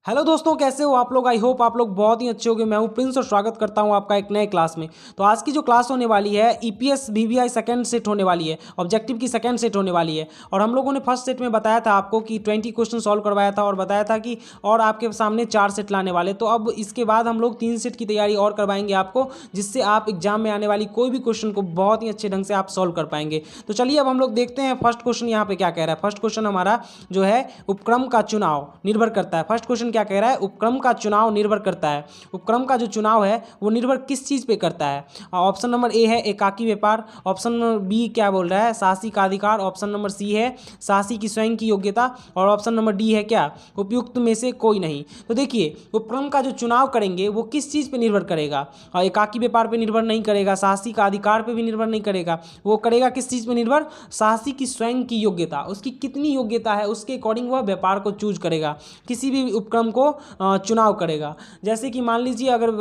Hello दोस्तों, कैसे हो आप लोग। आई होप आप लोग बहुत ही अच्छे होंगे। मैं हूं प्रिंस और स्वागत करता हूं आपका एक नए क्लास में। तो आज की जो क्लास होने वाली है ईपीएस वीवीआई सेकंड सेट होने वाली है, ऑब्जेक्टिव की सेकंड सेट होने वाली है। और हम लोगों ने फर्स्ट सेट में बताया था आपको कि 20 क्वेश्चन सॉल्व करवाया था और बताया था कि और आपके सामने 4 सेट लाने वाले। तो अब इसके बाद हम लोग 3 सेट की तैयारी और करवाएंगे आपको, जिससे आप एग्जाम में आने वाली कोई भी क्वेश्चन को बहुत ही अच्छे ढंग से आप सॉल्व कर पाएंगे। तो चलिए अब हम लोग देखते हैं फर्स्ट क्वेश्चन यहाँ पे क्या कह रहा है। फर्स्ट क्वेश्चन हमारा जो है उपक्रम का चुनाव निर्भर करता है। फर्स्ट क्वेश्चन क्या कह रहा है, उपक्रम का चुनाव निर्भर करता है। उपक्रम का जो चुनाव है वो निर्भर किस चीज पे करता है। ऑप्शन नंबर ए है एकाकी व्यापार, ऑप्शन नंबर बी क्या बोल रहा है साहसी का अधिकार, ऑप्शन नंबर सी है साहसी की स्वयं की योग्यता, और ऑप्शन नंबर डी है क्या उपयुक्त में से कोई नहीं। तो देखिए उपक्रम का जो चुनाव करेंगे वो किस चीज पे निर्भर करेगा। एकाकी व्यापार पे निर्भर नहीं करेगा, साहसी का अधिकार पे भी निर्भर नहीं करेगा। वो करेगा किस चीज पे निर्भर, साहसी की स्वयं की योग्यता, उसकी कितनी योग्यता है उसके अकॉर्डिंग वह व्यापार को चूज करेगा, किसी भी उपक्रम को चुनाव करेगा। जैसे कि मान लीजिए अगर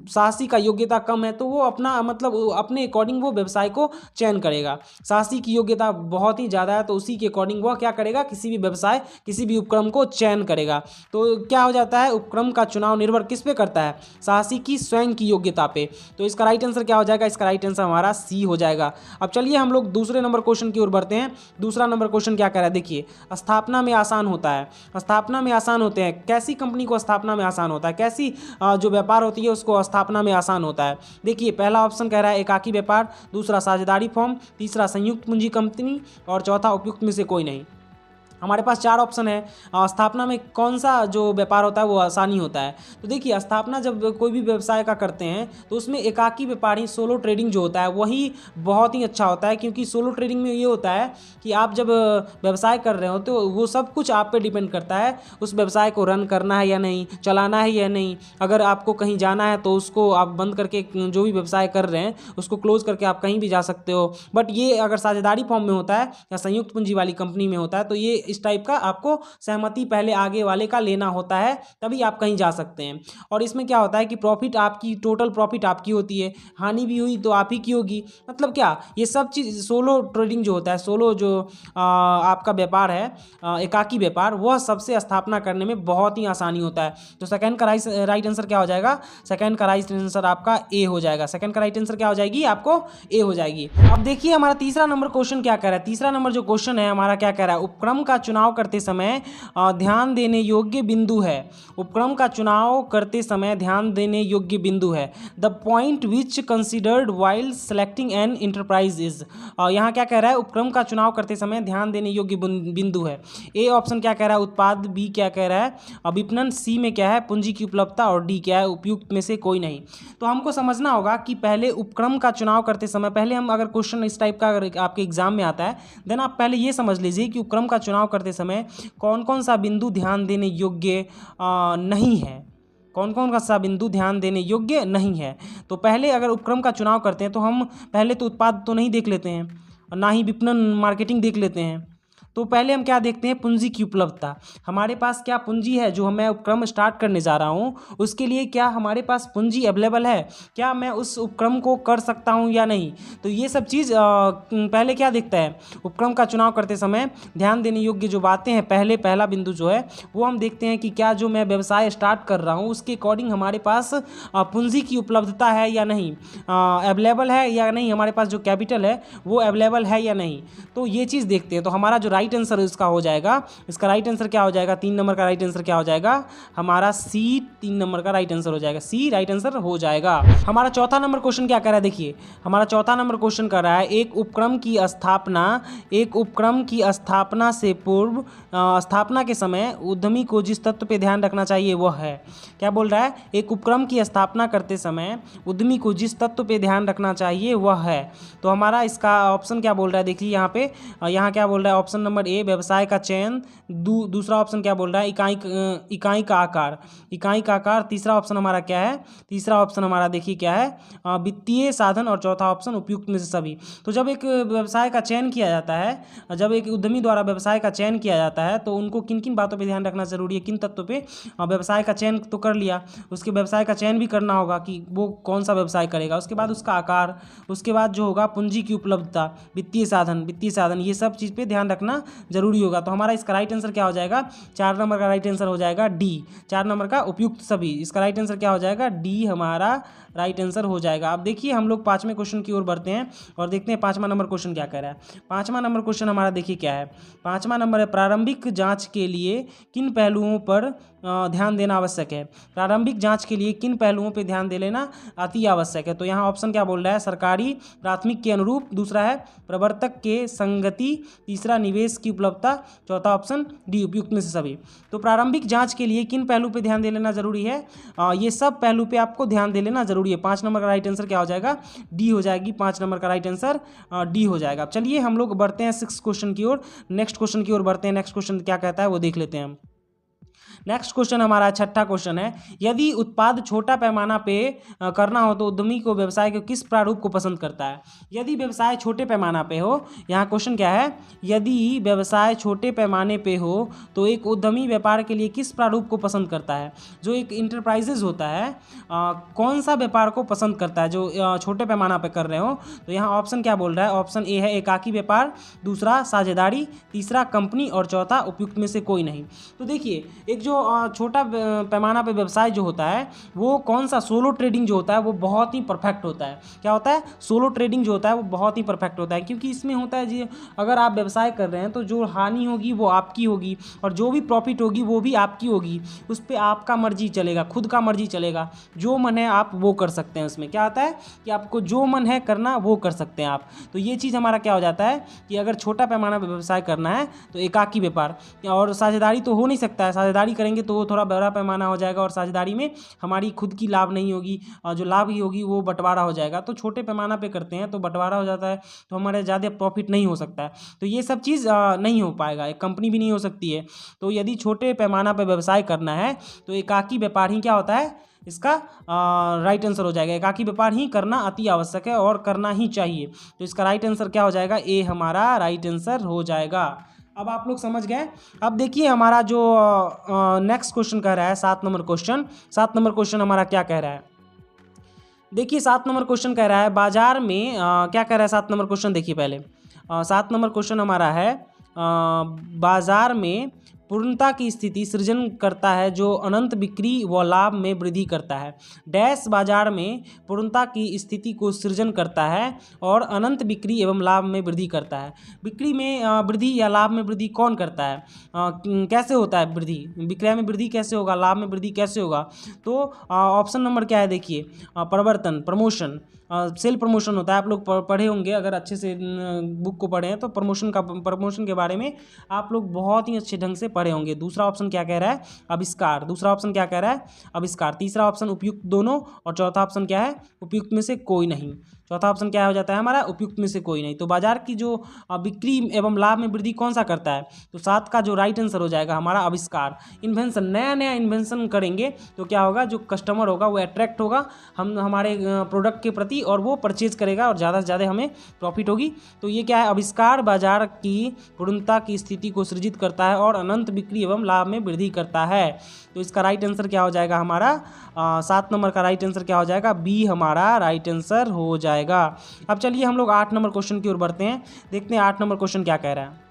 साहसी का योग्यता कम है तो वो अपना मतलब अपने अकॉर्डिंग वो व्यवसाय को चयन करेगा। साहसी की योग्यता बहुत ही ज़्यादा है तो उसी के अकॉर्डिंग वह क्या करेगा, किसी भी व्यवसाय किसी भी उपक्रम को चयन करेगा। तो क्या हो जाता है, उपक्रम का चुनाव निर्भर किस पे करता है, साहसी की स्वयं की योग्यता पे। तो इसका राइट आंसर क्या हो जाएगा, इसका राइट आंसर हमारा सी हो जाएगा। अब चलिए हम लोग दूसरे नंबर क्वेश्चन की ओर बढ़ते हैं। दूसरा नंबर क्वेश्चन क्या कह रहा है, देखिए स्थापना में आसान होता है। स्थापना में आसान होते हैं, कैसी कंपनी को स्थापना में आसान होता है, कैसी जो व्यापार होती है उसको स्थापना में आसान होता है। देखिए पहला ऑप्शन कह रहा है एकाकी व्यापार, दूसरा साझेदारी फॉर्म, तीसरा संयुक्त पूंजी कंपनी और चौथा उपयुक्त में से कोई नहीं। हमारे पास 4 ऑप्शन है। स्थापना में कौन सा जो व्यापार होता है वो आसानी होता है। तो देखिए स्थापना जब कोई भी व्यवसाय का करते हैं तो उसमें एकाकी व्यापारी सोलो ट्रेडिंग जो होता है वही बहुत ही अच्छा होता है, क्योंकि सोलो ट्रेडिंग में ये होता है कि आप जब व्यवसाय कर रहे हो तो वो सब कुछ आप पे डिपेंड करता है, उस व्यवसाय को रन करना है या नहीं, चलाना है या नहीं। अगर आपको कहीं जाना है तो उसको आप बंद करके जो भी व्यवसाय कर रहे हैं उसको क्लोज करके आप कहीं भी जा सकते हो। बट ये अगर साझेदारी फॉर्म में होता है या संयुक्त पूंजी वाली कंपनी में होता है तो ये इस टाइप का आपको सहमति पहले आगे वाले का लेना होता है, तभी आप कहीं जा सकते हैं। और इसमें क्या होता है कि प्रॉफिट आपकी, टोटल प्रॉफिट आपकी होती है, हानि भी हुई तो आप ही की होगी। मतलब क्या ये सब चीज़ सोलो ट्रेडिंग जो होता है, सोलो जो आपका व्यापार है एकाकी व्यापार, वह सबसे स्थापना करने में बहुत ही आसानी होता है। तो सेकंड का राइट आंसर क्या हो जाएगा, सेकंड का राइट आंसर आपका ए हो जाएगा। सेकंड का राइट आंसर क्या हो जाएगी, आपको ए हो जाएगी। अब देखिए हमारा तीसरा नंबर क्वेश्चन क्या कह रहा है। तीसरा नंबर जो क्वेश्चन है हमारा क्या कह रहा है, उपक्रम का चुनाव करते समय ध्यान देने योग्य बिंदु है। उपक्रम का चुनाव करते समय ध्यान देने योग्य बिंदु है। The point which considered while selecting an enterprise is. यहाँ क्या कह रहा है, उपक्रम का चुनाव करते समय ध्यान देने योग्य बिंदु है। ए ऑप्शन क्या कह रहा है उत्पाद, बी क्या कह रहा है विपणन, सी में क्या है पूंजी की उपलब्धता और डी क्या है उपयुक्त में से कोई नहीं। तो हमको समझना होगा कि पहले उपक्रम का चुनाव करते समय, पहले हम अगर क्वेश्चन इस टाइप का अगर आपके एग्जाम में आता है देन आप पहले ये समझ लीजिए कि उपक्रम का चुनाव करते समय कौन कौन सा बिंदु ध्यान देने योग्य नहीं है, कौन कौन सा बिंदु ध्यान देने योग्य नहीं है। तो पहले अगर उपक्रम का चुनाव करते हैं तो हम पहले तो उत्पाद तो नहीं देख लेते हैं और ना ही विपणन मार्केटिंग देख लेते हैं। तो पहले हम क्या देखते हैं, पूंजी की उपलब्धता। हमारे पास क्या पूंजी है, जो मैं उपक्रम स्टार्ट करने जा रहा हूं उसके लिए क्या हमारे पास पूंजी अवेलेबल है, क्या मैं उस उपक्रम को कर सकता हूं या नहीं। तो ये सब चीज़ पहले क्या देखता है, उपक्रम का चुनाव करते समय ध्यान देने योग्य जो बातें हैं, पहला बिंदु जो है वो हम देखते हैं कि क्या जो मैं व्यवसाय स्टार्ट कर रहा हूँ उसके अकॉर्डिंग हमारे पास पूंजी की उपलब्धता है या नहीं, अवेलेबल है या नहीं, हमारे पास जो कैपिटल है वो अवेलेबल है या नहीं। तो ये चीज़ देखते हैं। तो हमारा जो राइट आंसर इसका हो जाएगा, इसका राइट आंसर क्या हो जाएगा, 3 नंबर का राइट आंसर क्या हो जाएगा हमारा सी, 3 नंबर का राइट आंसर हो जाएगा, सी राइट आंसर हो जाएगा। हमारा चौथा नंबर क्वेश्चन क्या कर रहा है, देखिए हमारा चौथा नंबर क्वेश्चन कर रहा है एक उपक्रम की स्थापना से पूर्व स्थापना के समय उद्यमी को जिस तत्व पे ध्यान रखना चाहिए वह है। क्या बोल रहा है, एक उपक्रम की स्थापना करते समय उद्यमी को जिस तत्व पे ध्यान रखना चाहिए वह है। तो हमारा इसका ऑप्शन क्या बोल रहा है, देखिए यहाँ पे यहाँ क्या बोल रहा है, ऑप्शन नंबर ए व्यवसाय का चयन, दूसरा ऑप्शन क्या बोल रहा है इकाई का आकार, इकाई का आकार, तीसरा ऑप्शन हमारा क्या है, तीसरा ऑप्शन हमारा देखिए क्या है वित्तीय साधन, और चौथा ऑप्शन उपयुक्त में से सभी। तो जब एक व्यवसाय का चयन किया जाता है, जब एक उद्यमी द्वारा व्यवसाय का चयन किया जाता है तो उनको किन किन बातों पे ध्यान रखना जरूरी है, किन तत्वों पे। व्यवसाय का चयन तो कर लिया, उसके व्यवसाय का चयन भी करना होगा कि वो कौन सा व्यवसाय करेगा, उसके बाद उसका आकार, उसके बाद जो होगा पूंजी की उपलब्धता, वित्तीय साधन, ये सब चीज़ पे ध्यान रखना देना जरूरी होगा। तो हमारा इसका राइट आंसर क्या हो जाएगा, 4 नंबर का राइट आंसर हो जाएगा डी, 4 नंबर का उपयुक्त सभी। इसका राइट आंसर क्या हो जाएगा, डी हमारा राइट आंसर हो जाएगा। अब देखिए हम लोग 5वें क्वेश्चन की ओर बढ़ते हैं और देखते हैं 5वां नंबर क्वेश्चन क्या कह रहा है। 5वां नंबर क्वेश्चन हमारा देखिए क्या है। 5वां नंबर है, प्रारंभिक जांच के लिए किन पहलुओं पर ध्यान देना आवश्यक है। प्रारंभिक जांच के लिए किन पहलुओं पर ध्यान दे लेना अति आवश्यक है। तो यहाँ ऑप्शन क्या बोल रहा है, सरकारी प्राथमिक के अनुरूप, दूसरा है प्रवर्तक के संगति, तीसरा निवेश की उपलब्धता, चौथा ऑप्शन डी उपयुक्त में से सभी। तो प्रारंभिक जांच के लिए किन पहलू पे ध्यान दे लेना जरूरी है, ये सब पहलू पे आपको ध्यान दे लेना जरूरी है। 5 नंबर का राइट आंसर क्या हो जाएगा, डी हो जाएगी। 5 नंबर का राइट आंसर डी हो जाएगा। चलिए हम लोग बढ़ते हैं 6 क्वेश्चन की ओर, नेक्स्ट क्वेश्चन की ओर बढ़ते हैं। नेक्स्ट क्वेश्चन क्या कहता है वो देख लेते हैं हम। नेक्स्ट क्वेश्चन हमारा 6ठा क्वेश्चन है, यदि उत्पाद छोटा पैमाना पे करना हो तो उद्यमी को व्यवसाय के किस प्रारूप को पसंद करता है। यदि व्यवसाय छोटे पैमाना पे हो, यहाँ क्वेश्चन क्या है, यदि व्यवसाय छोटे पैमाने पे हो तो एक उद्यमी व्यापार के लिए किस प्रारूप को पसंद करता है। जो एक इंटरप्राइजेज होता है कौन सा व्यापार को पसंद करता है जो छोटे पैमाना पे कर रहे हो। तो यहाँ ऑप्शन क्या बोल रहा है, ऑप्शन ए है एकाकी व्यापार, दूसरा साझेदारी, तीसरा कंपनी और चौथा उपयुक्त में से कोई नहीं। तो देखिए एक जो छोटा पैमाना पे व्यवसाय जो होता है वो कौन सा, सोलो ट्रेडिंग जो होता है वो बहुत ही परफेक्ट होता है। क्या होता है, सोलो ट्रेडिंग जो होता है वो बहुत ही परफेक्ट होता है, क्योंकि इसमें होता है जी अगर आप व्यवसाय कर रहे हैं तो जो हानि होगी वो आपकी होगी और जो भी प्रॉफिट होगी वो भी आपकी होगी। उस पर आपका मर्जी चलेगा, खुद का मर्जी चलेगा, जो मन है आप वो कर सकते हैं। उसमें क्या आता है कि आपको जो मन है करना वो कर सकते हैं आप। तो ये चीज़ हमारा क्या हो जाता है कि अगर छोटा पैमाना पे व्यवसाय करना है तो एकाकी व्यापार, और साझेदारी तो हो नहीं सकता है, साझेदारी करेंगे तो वो थोड़ा बड़ा पैमाना हो जाएगा और साझेदारी में हमारी खुद की लाभ नहीं होगी और जो लाभ ही होगी वो बंटवारा हो जाएगा। तो छोटे पैमाना पे करते हैं तो बंटवारा हो जाता है तो हमारे ज़्यादा प्रॉफिट नहीं हो सकता है। तो ये सब चीज़ नहीं हो पाएगा, एक कंपनी भी नहीं हो सकती है। तो यदि छोटे पैमाना पे व्यवसाय करना है तो एकाकी व्यापार ही क्या होता है, इसका राइट आंसर हो जाएगा। एकाकी व्यापार ही करना अति आवश्यक है और करना ही चाहिए। तो इसका राइट आंसर क्या हो जाएगा, ए हमारा राइट आंसर हो जाएगा। अब आप लोग समझ गए। अब देखिए हमारा जो नेक्स्ट क्वेश्चन कह रहा है 7 नंबर क्वेश्चन, 7 नंबर क्वेश्चन हमारा क्या कह रहा है। देखिए 7 नंबर क्वेश्चन कह रहा है बाजार में क्या कह रहा है 7 नंबर क्वेश्चन, देखिए पहले 7 नंबर क्वेश्चन हमारा है बाजार में पूर्णता की स्थिति सृजन करता है जो अनंत बिक्री व लाभ में वृद्धि करता है। डैश बाजार में पूर्णता की स्थिति को सृजन करता है और अनंत बिक्री एवं लाभ में वृद्धि करता है। बिक्री में वृद्धि या लाभ में वृद्धि कौन करता है, कैसे होता है वृद्धि, विक्रय में वृद्धि कैसे होगा, लाभ में वृद्धि कैसे होगा। तो ऑप्शन नंबर क्या है, देखिए प्रवर्तन, प्रमोशन, सेल प्रमोशन होता है। आप लोग पढ़े होंगे, अगर अच्छे से बुक को पढ़े हैं तो प्रमोशन के बारे में आप लोग बहुत ही अच्छे ढंग से पढ़े होंगे। दूसरा ऑप्शन क्या कह रहा है, आविष्कार, दूसरा ऑप्शन क्या कह रहा है, आविष्कार। तीसरा ऑप्शन उपयुक्त दोनों और चौथा ऑप्शन क्या है, उपयुक्त में से कोई नहीं। चौथा ऑप्शन क्या हो जाता है हमारा, उपयुक्त में से कोई नहीं। तो बाजार की जो बिक्री एवं लाभ में वृद्धि कौन सा करता है, तो 7 का जो राइट आंसर हो जाएगा हमारा आविष्कार। इन्वेंशन, नया नया इन्वेंशन करेंगे तो क्या होगा, जो कस्टमर होगा वो अट्रैक्ट होगा हमारे प्रोडक्ट के प्रति और वो परचेज करेगा और ज़्यादा से ज़्यादा हमें प्रॉफिट होगी। तो ये क्या है, आविष्कार बाजार की पूर्णता की स्थिति को सृजित करता है और अनंत बिक्री एवं लाभ में वृद्धि करता है। तो इसका राइट आंसर क्या हो जाएगा हमारा 7 नंबर का राइट आंसर क्या हो जाएगा, बी हमारा राइट आंसर हो जाएगा। अब चलिए हम लोग 8 नंबर क्वेश्चन की ओर बढ़ते हैं, देखते हैं 8 नंबर क्वेश्चन क्या कह रहा है।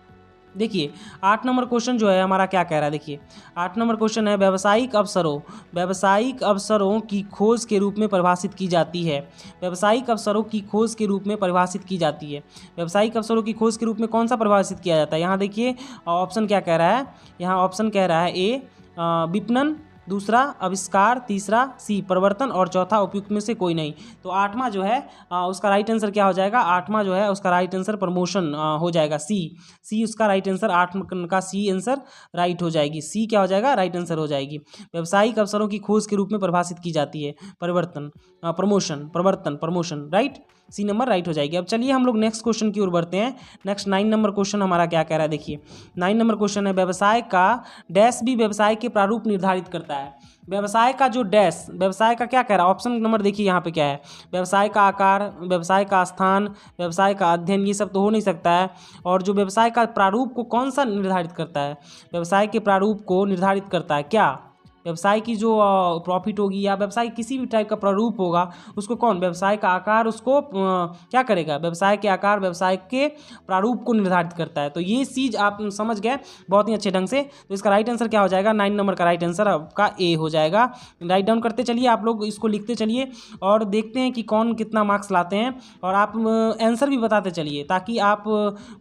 देखिए 8 नंबर क्वेश्चन जो है हमारा क्या कह रहा है, देखिए 8 नंबर क्वेश्चन है व्यावसायिक अवसरों की खोज के रूप में परिभाषित की जाती है। व्यावसायिक अवसरों की खोज के रूप में परिभाषित की जाती है। व्यावसायिक अवसरों की खोज के रूप में कौन सा परिभाषित किया जाता है, यहाँ देखिए ऑप्शन क्या कह रहा है, यहाँ ऑप्शन कह रहा है ए विपणन, दूसरा आविष्कार, तीसरा सी परिवर्तन और चौथा उपयुक्त में से कोई नहीं। तो 8वां जो है उसका राइट आंसर क्या हो जाएगा, 8वां जो है उसका राइट आंसर प्रमोशन हो जाएगा, सी उसका राइट आंसर, 8 का सी आंसर राइट हो जाएगी। सी क्या हो जाएगा, राइट आंसर हो जाएगी। व्यावसायिक अवसरों की खोज के रूप में परिभाषित की जाती है, परिवर्तन, promotion, right, C number right हो जाएगी। अब चलिए हम लोग नेक्स्ट क्वेश्चन की ओर बढ़ते हैं। नेक्स्ट 9 नंबर क्वेश्चन हमारा क्या कह रहा है, देखिए 9 नंबर क्वेश्चन है व्यवसाय का डैश भी व्यवसाय के प्रारूप निर्धारित करता है। व्यवसाय का जो डैश, व्यवसाय का क्या कह रहा है, ऑप्शन नंबर देखिए यहाँ पे क्या है, व्यवसाय का आकार, व्यवसाय का स्थान, व्यवसाय का अध्ययन, ये सब तो हो नहीं सकता है। और जो व्यवसाय का प्रारूप को कौन सा निर्धारित करता है, व्यवसाय के प्रारूप को निर्धारित करता है क्या, व्यवसाय की जो प्रॉफिट होगी या व्यवसाय किसी भी टाइप का प्रारूप होगा उसको कौन, व्यवसाय का आकार उसको क्या करेगा, व्यवसाय के आकार व्यवसाय के प्रारूप को निर्धारित करता है। तो ये चीज़ आप समझ गए बहुत ही अच्छे ढंग से। तो इसका राइट आंसर क्या हो जाएगा, 9 नंबर का राइट आंसर आपका ए हो जाएगा। राइट डाउन करते चलिए, आप लोग इसको लिखते चलिए और देखते हैं कि कौन कितना मार्क्स लाते हैं, और आप आंसर भी बताते चलिए ताकि आप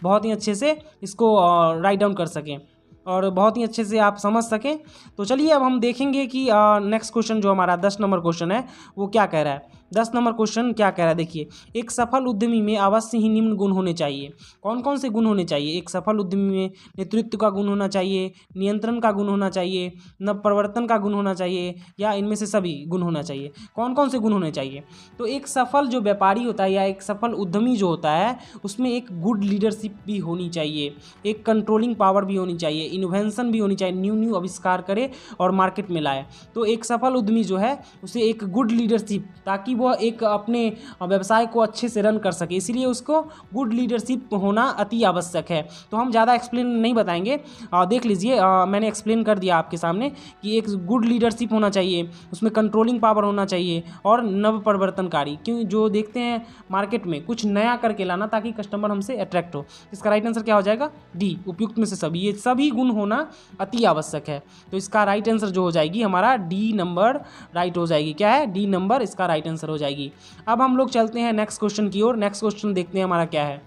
बहुत ही अच्छे से इसको राइट डाउन कर सकें और बहुत ही अच्छे से आप समझ सकें। तो चलिए अब हम देखेंगे कि नेक्स्ट क्वेश्चन जो हमारा 10 नंबर क्वेश्चन है वो क्या कह रहा है। 10 नंबर क्वेश्चन क्या कह रहा है, देखिए, एक सफल उद्यमी में अवश्य ही निम्न गुण होने चाहिए। कौन कौन से गुण होने चाहिए एक सफल उद्यमी में? नेतृत्व का गुण होना चाहिए, नियंत्रण का गुण होना चाहिए, नव प्रवर्तन का गुण होना चाहिए, या इनमें से सभी गुण होना चाहिए। कौन कौन से गुण होने चाहिए? तो एक सफल जो व्यापारी होता है या एक सफल उद्यमी जो होता है उसमें एक गुड लीडरशिप भी होनी चाहिए, एक कंट्रोलिंग पावर भी होनी चाहिए, इनोवेशन भी होनी चाहिए, न्यू आविष्कार करे और मार्केट में लाए। तो एक सफल उद्यमी जो है उसे एक गुड लीडरशिप, ताकि वह एक अपने व्यवसाय को अच्छे से रन कर सके, इसलिए उसको गुड लीडरशिप होना अति आवश्यक है। तो हम ज़्यादा एक्सप्लेन नहीं बताएंगे, देख लीजिए, मैंने एक्सप्लेन कर दिया आपके सामने कि एक गुड लीडरशिप होना चाहिए, उसमें कंट्रोलिंग पावर होना चाहिए और नव परिवर्तनकारी, क्यों जो देखते हैं मार्केट में कुछ नया करके लाना ताकि कस्टमर हमसे अट्रैक्ट हो। इसका राइट आंसर क्या हो जाएगा, डी, उपयुक्त में से सभी, ये सभी गुण होना अति आवश्यक है। तो इसका राइट आंसर जो हो जाएगी हमारा डी नंबर राइट हो जाएगी। क्या है, डी नंबर इसका राइट आंसर हो जाएगी। अब हम लोग चलते हैं नेक्स्ट क्वेश्चन की ओर। नेक्स्ट क्वेश्चन देखते हैं हमारा क्या है।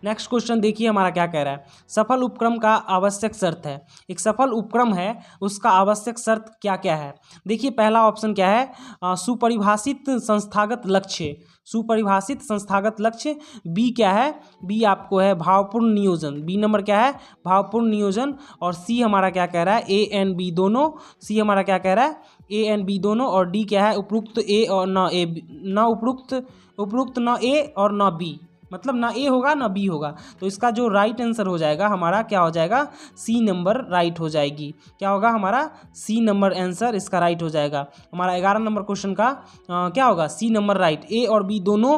नेक्स्ट क्वेश्चन देखिए हमारा क्या कह रहा है, सफल उपक्रम का आवश्यक शर्त है। एक सफल उपक्रम है उसका आवश्यक शर्त क्या क्या है। देखिए पहला ऑप्शन क्या है, सुपरिभाषित संस्थागत लक्ष्य, सुपरिभाषित संस्थागत लक्ष्य। बी क्या है, बी आपको है भावपूर्ण नियोजन, बी नंबर क्या है, भावपूर्ण नियोजन। और सी हमारा क्या कह रहा है, ए एंड बी दोनों, सी हमारा क्या कह रहा है, ए एंड बी दोनों। और डी क्या है, उपयुक्त ए और न ए, न उपयुक्त न ए और न बी, मतलब ना ए होगा ना बी होगा। तो इसका जो राइट आंसर हो जाएगा हमारा क्या हो जाएगा, सी नंबर राइट हो जाएगी। क्या होगा हमारा, सी नंबर आंसर इसका राइट हो जाएगा। हमारा 11 नंबर क्वेश्चन का क्या होगा, सी नंबर राइट, ए और बी दोनों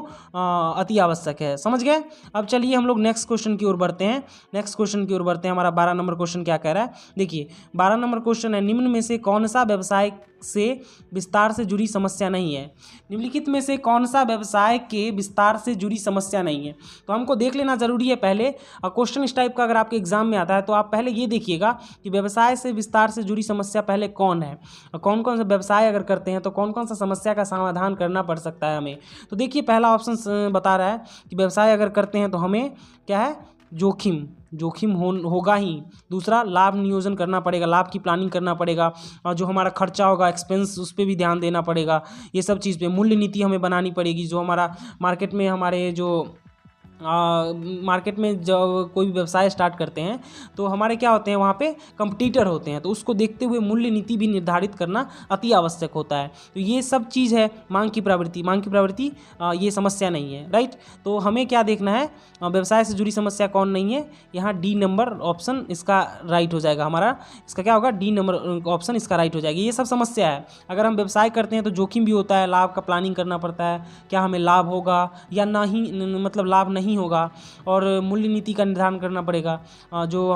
अति आवश्यक है। समझ गए। अब चलिए हम लोग नेक्स्ट क्वेश्चन की ओर बढ़ते हैं। नेक्स्ट क्वेश्चन की ओर बढ़ते हैं। हमारा 12 नंबर क्वेश्चन क्या कह रहा है, देखिए 12 नंबर क्वेश्चन है, निम्न में से कौन सा व्यवसाय से विस्तार से जुड़ी समस्या नहीं है। निम्नलिखित में से कौन सा व्यवसाय के विस्तार से जुड़ी समस्या नहीं है। तो हमको देख लेना जरूरी है पहले। क्वेश्चन इस टाइप का अगर आपके एग्जाम में आता है तो आप पहले ये देखिएगा कि व्यवसाय से विस्तार से जुड़ी समस्या पहले कौन है, कौन कौन सा व्यवसाय अगर करते हैं तो कौन कौन सा समस्या का समाधान करना पड़ सकता है हमें। तो देखिए पहला ऑप्शन बता रहा है कि व्यवसाय अगर करते हैं तो हमें क्या है, जोखिम होगा ही। दूसरा, लाभ नियोजन करना पड़ेगा, लाभ की प्लानिंग करना पड़ेगा, और जो हमारा खर्चा होगा एक्सपेंस उस पर भी ध्यान देना पड़ेगा। ये सब चीज़ पे मूल्य नीति हमें बनानी पड़ेगी। जो हमारा मार्केट में हमारे जो मार्केट में जब कोई व्यवसाय स्टार्ट करते हैं तो हमारे क्या होते हैं, वहाँ पे कंपटीटर होते हैं, तो उसको देखते हुए मूल्य नीति भी निर्धारित करना अति आवश्यक होता है। तो ये सब चीज़ है, मांग की प्रवृत्ति ये समस्या नहीं है, राइट। तो हमें क्या देखना है, व्यवसाय से जुड़ी समस्या कौन नहीं है, यहाँ डी नंबर ऑप्शन इसका राइट हो जाएगा हमारा। इसका क्या होगा, डी नंबर ऑप्शन इसका राइट हो जाएगी। ये सब समस्या है। अगर हम व्यवसाय करते हैं तो जोखिम भी होता है, लाभ का प्लानिंग करना पड़ता है, क्या हमें लाभ होगा या नहीं, मतलब लाभ नहीं होगा, और मूल्य नीति का निर्धारण करना पड़ेगा। जो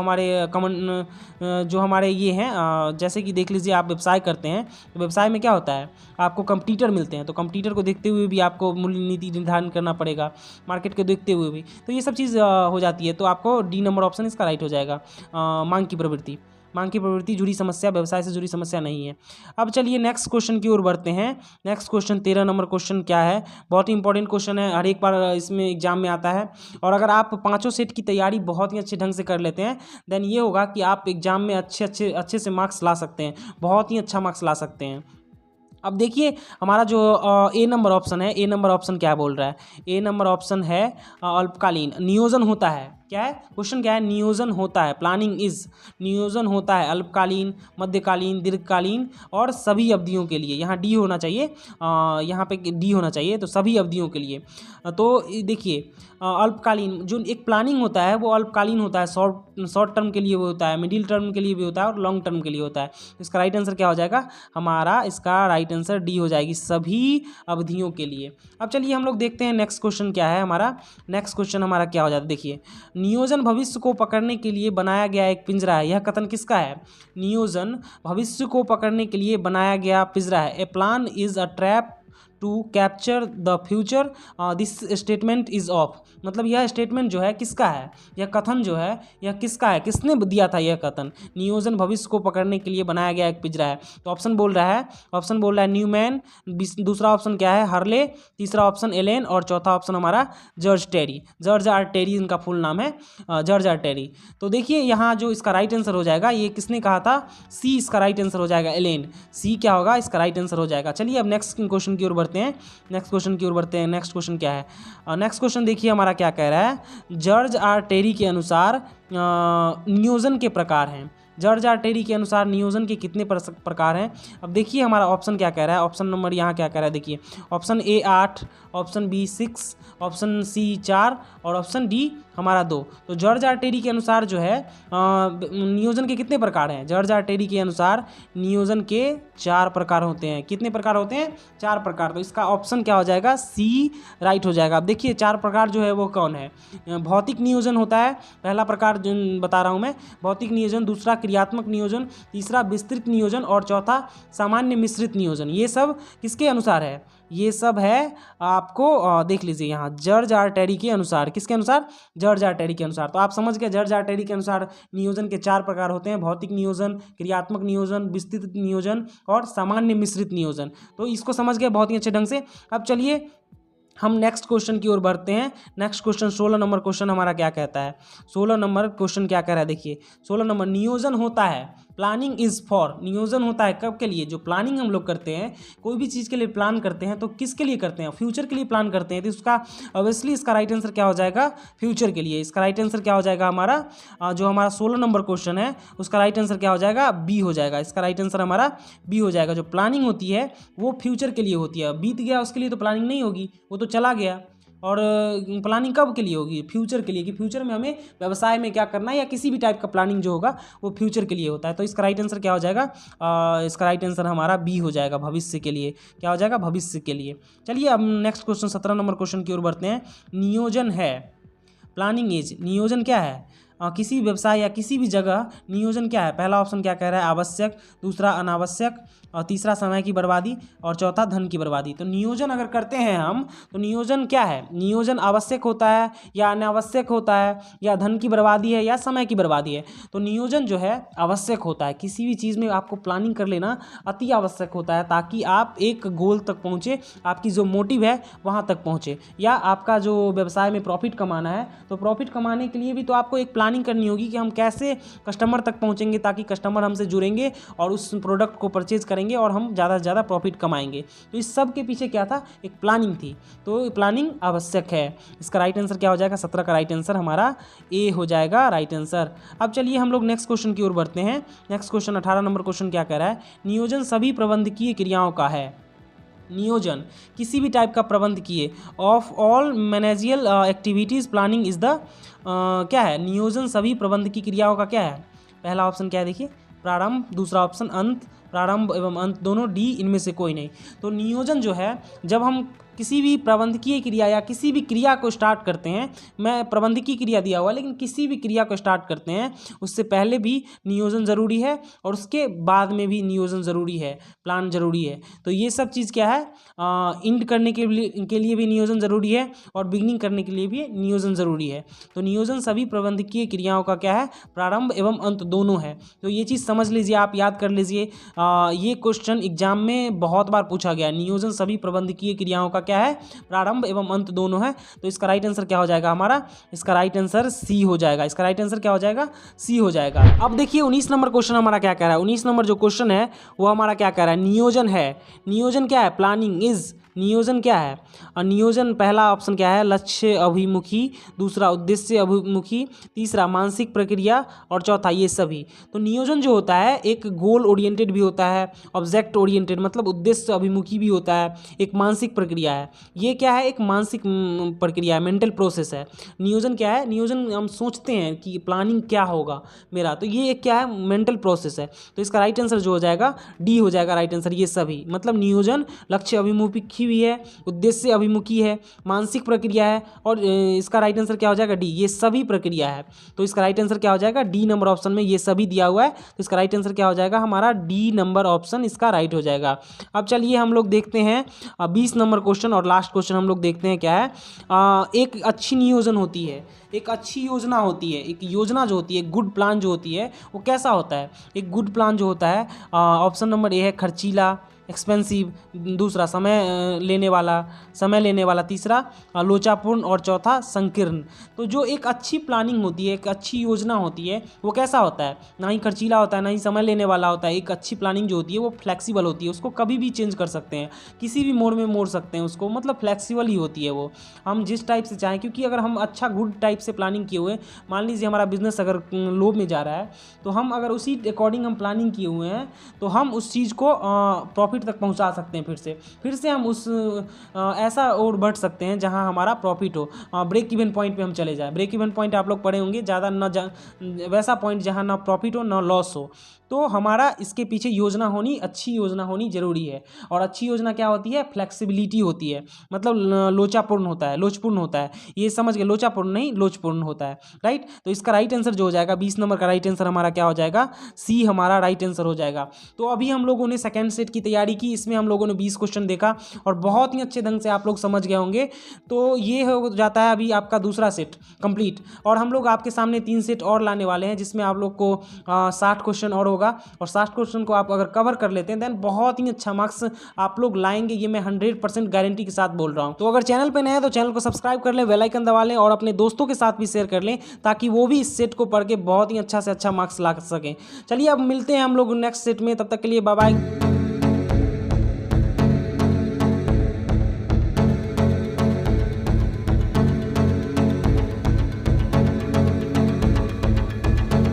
हमारे ये हैं, जैसे कि देख लीजिए आप व्यवसाय करते हैं तो व्यवसाय में क्या होता है, आपको कंपटीटर मिलते हैं, तो कंपटीटर को देखते हुए भी आपको मूल्य नीति निर्धारण करना पड़ेगा, मार्केट को देखते हुए भी। तो ये सब चीज़ हो जाती है। तो आपको डी नंबर ऑप्शन इसका राइट हो जाएगा। मांग की प्रवृत्ति जुड़ी समस्या व्यवसाय से जुड़ी समस्या नहीं है। अब चलिए नेक्स्ट क्वेश्चन की ओर बढ़ते हैं। नेक्स्ट क्वेश्चन 13 नंबर क्वेश्चन क्या है, बहुत ही इंपॉर्टेंट क्वेश्चन है, हर एक बार इसमें एग्जाम में आता है। और अगर आप पांचों सेट की तैयारी बहुत ही अच्छे ढंग से कर लेते हैं देन ये होगा कि आप एग्जाम में अच्छे से मार्क्स ला सकते हैं, बहुत ही अच्छा मार्क्स ला सकते हैं। अब देखिए हमारा जो ए नंबर ऑप्शन है, ए नंबर ऑप्शन क्या बोल रहा है, ए नंबर ऑप्शन है अल्पकालीन नियोजन होता है। क्या है क्वेश्चन, क्या है, नियोजन होता है, प्लानिंग इज, नियोजन होता है अल्पकालीन, मध्यकालीन, दीर्घकालीन और सभी अवधियों के लिए। यहाँ डी होना चाहिए, यहाँ पे डी होना चाहिए, तो सभी अवधियों के लिए। तो देखिए अल्पकालीन जो एक प्लानिंग होता है वो अल्पकालीन होता है, शॉर्ट टर्म के लिए वो होता है, मिडिल टर्म के लिए भी होता है और लॉन्ग टर्म के लिए होता है। इसका राइट आंसर क्या हो जाएगा हमारा, इसका राइट आंसर डी हो जाएगी, सभी अवधियों के लिए। अब चलिए हम लोग देखते हैं नेक्स्ट क्वेश्चन क्या है हमारा। नेक्स्ट क्वेश्चन हमारा क्या हो जाता है, देखिए नियोजन भविष्य को पकड़ने के लिए बनाया गया एक पिंजरा है। यह कथन किसका है? नियोजन भविष्य को पकड़ने के लिए बनाया गया पिंजरा है। A plan is a trap to capture the future, this statement is off. मतलब यह स्टेटमेंट जो है किसका है? यह कथन जो है यह किसका है? किसने दिया था यह कथन? नियोजन भविष्य को पकड़ने के लिए बनाया गया एक पिंजरा है। तो ऑप्शन बोल रहा है न्यूमैन, दूसरा ऑप्शन क्या है? हर्ले, तीसरा ऑप्शन एलेन और चौथा ऑप्शन हमारा जॉर्ज टेरी। जॉर्ज आर टेरी इनका फुल नाम है, जॉर्ज आर टेरी। तो देखिए यहाँ जो इसका राइट आंसर हो जाएगा, ये किसने कहा था? सी इसका राइट आंसर हो जाएगा, एलेन। सी क्या होगा? इसका राइट आंसर हो जाएगा। चलिए अब नेक्स्ट क्वेश्चन की ओर बढ़ते हैं। नेक्स्ट क्वेश्चन क्या है? नेक्स्ट क्वेश्चन देखिए हमारा क्या कह रहा है। जॉर्ज आर टेरी के अनुसार नियोजन के प्रकार हैं। जॉर्ज आर टेरी के अनुसार नियोजन के कितने प्रकार हैं? अब देखिए हमारा ऑप्शन क्या कह रहा है। ऑप्शन नंबर यहाँ क्या कह रहा है, देखिए option A 8, option B 6, option C 4 और ऑप्शन डी हमारा 2। तो जॉर्ज आर टेरी के अनुसार जो है नियोजन के कितने प्रकार हैं? जॉर्ज आर टेरी के अनुसार नियोजन के 4 प्रकार होते हैं। कितने प्रकार होते हैं? 4 प्रकार। तो इसका ऑप्शन क्या हो जाएगा? सी राइट हो जाएगा। अब देखिए 4 प्रकार जो है वो कौन है? भौतिक नियोजन होता है, पहला प्रकार जो बता रहा हूँ मैं, भौतिक नियोजन। दूसरा क्रियात्मक नियोजन, तीसरा विस्तृत नियोजन और चौथा सामान्य मिश्रित नियोजन। ये सब किसके अनुसार है? ये सब है आपको देख लीजिए यहाँ जॉर्ज आर टेरी के अनुसार। किसके अनुसार? जॉर्ज आर टेरी के अनुसार। तो आप समझ गए जॉर्ज आर टेरी के अनुसार नियोजन के 4 प्रकार होते हैं: भौतिक नियोजन, क्रियात्मक नियोजन, विस्तृत नियोजन और सामान्य मिश्रित नियोजन। तो इसको समझ गए बहुत ही अच्छे ढंग से। अब चलिए हम नेक्स्ट क्वेश्चन की ओर बढ़ते हैं। नेक्स्ट क्वेश्चन 16 नंबर क्वेश्चन हमारा क्या कहता है? 16 नंबर क्वेश्चन क्या कह रहा है, देखिए 16 नंबर, नियोजन होता है, प्लानिंग इज फॉर। नियोजन होता है कब के लिए? जो प्लानिंग हम लोग करते हैं, कोई भी चीज़ के लिए प्लान करते हैं तो किसके लिए करते हैं? फ्यूचर के लिए प्लान करते हैं। तो उसका ऑब्वियसली इसका राइट आंसर क्या हो जाएगा? फ्यूचर के लिए। इसका राइट आंसर क्या हो जाएगा हमारा? जो हमारा 16 नंबर क्वेश्चन है उसका राइट आंसर क्या हो जाएगा? बी हो जाएगा। इसका राइट आंसर हमारा बी हो जाएगा। जो प्लानिंग होती है वो फ्यूचर के लिए होती है। बीत गया उसके लिए तो प्लानिंग नहीं होगी, वो तो चला गया। और प्लानिंग कब के लिए होगी? फ्यूचर के लिए, कि फ्यूचर में हमें व्यवसाय में क्या करना है या किसी भी टाइप का प्लानिंग जो होगा वो फ्यूचर के लिए होता है। तो इसका राइट आंसर क्या हो जाएगा? इसका राइट आंसर हमारा बी हो जाएगा, भविष्य के लिए। क्या हो जाएगा? भविष्य के लिए। चलिए अब नेक्स्ट क्वेश्चन 17 नंबर क्वेश्चन की ओर बढ़ते हैं। नियोजन है, प्लानिंग इज, नियोजन क्या है? किसी व्यवसाय या किसी भी जगह नियोजन क्या है? पहला ऑप्शन क्या कह रहा है? आवश्यक, दूसरा अनावश्यक और तीसरा समय की बर्बादी और चौथा धन की बर्बादी। तो नियोजन अगर करते हैं हम तो नियोजन क्या है? नियोजन आवश्यक होता है या अनावश्यक होता है या धन की बर्बादी है या समय की बर्बादी है? तो नियोजन जो है आवश्यक होता है। किसी भी चीज़ में आपको प्लानिंग कर लेना अति आवश्यक होता है ताकि आप एक गोल तक पहुँचे, आपकी जो मोटिव है वहाँ तक पहुँचे। या आपका जो व्यवसाय में प्रॉफिट कमाना है तो प्रॉफिट कमाने के लिए भी तो आपको एक प्लानिंग करनी होगी कि हम कैसे कस्टमर तक पहुँचेंगे ताकि कस्टमर हमसे जुड़ेंगे और उस प्रोडक्ट को परचेज करेंगे और हम ज़्यादा से ज़्यादा प्रॉफिट कमाएंगे। तो इस सब के पीछे क्या था? एक प्लानिंग थी। तो प्लानिंग आवश्यक है। इसका राइट आंसर क्या हो जाएगा? 17 का राइट आंसर हमारा ए हो जाएगा राइट आंसर। अब चलिए हम लोग नेक्स्ट क्वेश्चन की ओर बढ़ते हैं। नेक्स्ट क्वेश्चन 18 नंबर क्वेश्चन क्या कह रहा है? नियोजन सभी प्रबंधकीय क्रियाओं का है। नियोजन किसी भी टाइप का प्रबंध किए, of all meningeal activities planning is the क्या है? नियोजन सभी प्रबंधकीय क्रियाओं का क्या है? पहला ऑप्शन क्या है? देखिए प्रारंभ, दूसरा ऑप्शन अंत, प्रारंभ एवं अंत दोनों, डी इनमें से कोई नहीं। तो नियोजन जो है, जब हम किसी भी प्रबंधकीय क्रिया या किसी भी क्रिया को स्टार्ट करते हैं, मैं प्रबंधकीय क्रिया दिया हुआ लेकिन किसी भी क्रिया को स्टार्ट करते हैं उससे पहले भी नियोजन ज़रूरी है और उसके बाद में भी नियोजन ज़रूरी है, प्लान ज़रूरी है। तो ये सब चीज़ क्या है? इंड करने के लिए भी नियोजन ज़रूरी है और बिगनिंग करने के लिए भी नियोजन ज़रूरी है। तो नियोजन सभी प्रबंधकीय क्रियाओं का क्या है? प्रारंभ एवं अंत दोनों है। तो ये चीज़ समझ लीजिए, आप याद कर लीजिए। ये क्वेश्चन एग्जाम में बहुत बार पूछा गया है। नियोजन सभी प्रबंधकीय क्रियाओं का क्या है? प्रारंभ एवं अंत दोनों है। तो इसका राइट आंसर क्या हो जाएगा हमारा? इसका राइट आंसर सी हो जाएगा। इसका राइट आंसर क्या हो जाएगा? सी हो जाएगा। अब देखिए 19 नंबर क्वेश्चन हमारा क्या कह रहा है? 19 नंबर जो क्वेश्चन है वो हमारा क्या कह रहा है? नियोजन है, नियोजन क्या है? प्लानिंग इज, नियोजन क्या है? और नियोजन पहला ऑप्शन क्या है? लक्ष्य अभिमुखी, दूसरा उद्देश्य अभिमुखी, तीसरा मानसिक प्रक्रिया और चौथा ये सभी। तो नियोजन जो होता है एक गोल ओरिएंटेड भी होता है, ऑब्जेक्ट ओरिएंटेड मतलब उद्देश्य अभिमुखी भी होता है, एक मानसिक प्रक्रिया है, ये क्या है, एक मानसिक प्रक्रिया है, मेंटल प्रोसेस है। नियोजन क्या है, नियोजन हम सोचते हैं कि प्लानिंग क्या होगा मेरा, तो ये एक क्या है, मेंटल प्रोसेस है। तो इसका राइट आंसर जो हो जाएगा डी हो जाएगा राइट आंसर। ये सभी मतलब नियोजन लक्ष्य अभिमुखी भी है, उद्देश्य अभिमुखी है, मानसिक प्रक्रिया है, और इसका राइट आंसर क्या हो जाएगा, डी, ये सभी प्रक्रिया है। तो इसका राइट आंसर क्या हो जाएगा, डी नंबर ऑप्शन में ये सभी दिया हुआ है। तो इसका राइट आंसर क्या हो जाएगा, हमारा डी नंबर ऑप्शन इसका राइट हो जाएगा। अब चलिए हम लोग देखते हैं 20 नंबर क्वेश्चन, और लास्ट क्वेश्चन हम लोग देखते हैं क्या है। एक अच्छी नियोजन होती है, एक अच्छी योजना होती है, एक योजना जो होती है, गुड प्लान जो होती है, वो कैसा होता है। एक गुड प्लान जो होता है, ऑप्शन नंबर ए है खर्चीला, एक्सपेंसिव, दूसरा समय लेने वाला, तीसरा लोचापूर्ण, और चौथा संकीर्ण। तो जो एक अच्छी प्लानिंग होती है, एक अच्छी योजना होती है, वो कैसा होता है, ना ही खर्चीला होता है, ना ही समय लेने वाला होता है। एक अच्छी प्लानिंग जो होती है वो फ्लेक्सिबल होती है, उसको कभी भी चेंज कर सकते हैं, किसी भी मोड में मोड़ सकते हैं उसको, मतलब फ्लेक्सिबल ही होती है वो, हम जिस टाइप से चाहें। क्योंकि अगर हम अच्छा गुड टाइप से प्लानिंग किए हुए, मान लीजिए हमारा बिजनेस अगर लो में जा रहा है, तो हम अगर उसी अकॉर्डिंग हम प्लानिंग किए हुए हैं, तो हम उस चीज़ को प्रॉफिट तक पहुंचा सकते हैं। फिर से हम उस ऐसा और बढ़ सकते हैं जहां हमारा प्रॉफिट हो, ब्रेक इवन पॉइंट पे हम चले जाएं। ब्रेक इवन पॉइंट आप लोग पढ़े होंगे, ज़्यादा वैसा पॉइंट जहां ना प्रॉफिट हो ना लॉस हो। तो हमारा इसके पीछे योजना होनी, अच्छी योजना होनी जरूरी है। और अच्छी योजना क्या होती है, फ्लेक्सिबिलिटी होती है, मतलब लोचपूर्ण होता है, ये समझ गए, लोचापूर्ण नहीं लोचपूर्ण होता है, राइट। तो इसका राइट आंसर जो हो जाएगा 20 नंबर का राइट आंसर हमारा क्या हो जाएगा, सी हमारा राइट आंसर हो जाएगा। तो अभी हम लोगों ने सेकंड सेट की तैयारी की, इसमें हम लोगों ने 20 क्वेश्चन देखा और बहुत ही अच्छे ढंग से आप लोग समझ गए होंगे। तो ये हो जाता है अभी आपका दूसरा सेट कंप्लीट, और हम लोग आपके सामने 3 सेट और लाने वाले हैं, जिसमें आप लोग को 60 क्वेश्चन और होगा, और 60 क्वेश्चन को आप अगर कवर कर लेते हैं देन बहुत ही अच्छा मार्क्स आप लोग लाएंगे, ये मैं 100% गारंटी के साथ बोल रहा हूँ। तो अगर चैनल पे नए हैं तो चैनल को सब्सक्राइब कर लें, बेल आइकन दबा लें, और अपने दोस्तों के साथ भी शेयर कर लें, ताकि वो भी इस सेट को पढ़ के बहुत ही अच्छा से अच्छा मार्क्स ला सकें। चलिए अब मिलते हैं हम लोग नेक्स्ट सेट में, तब तक के लिए बाय बाय।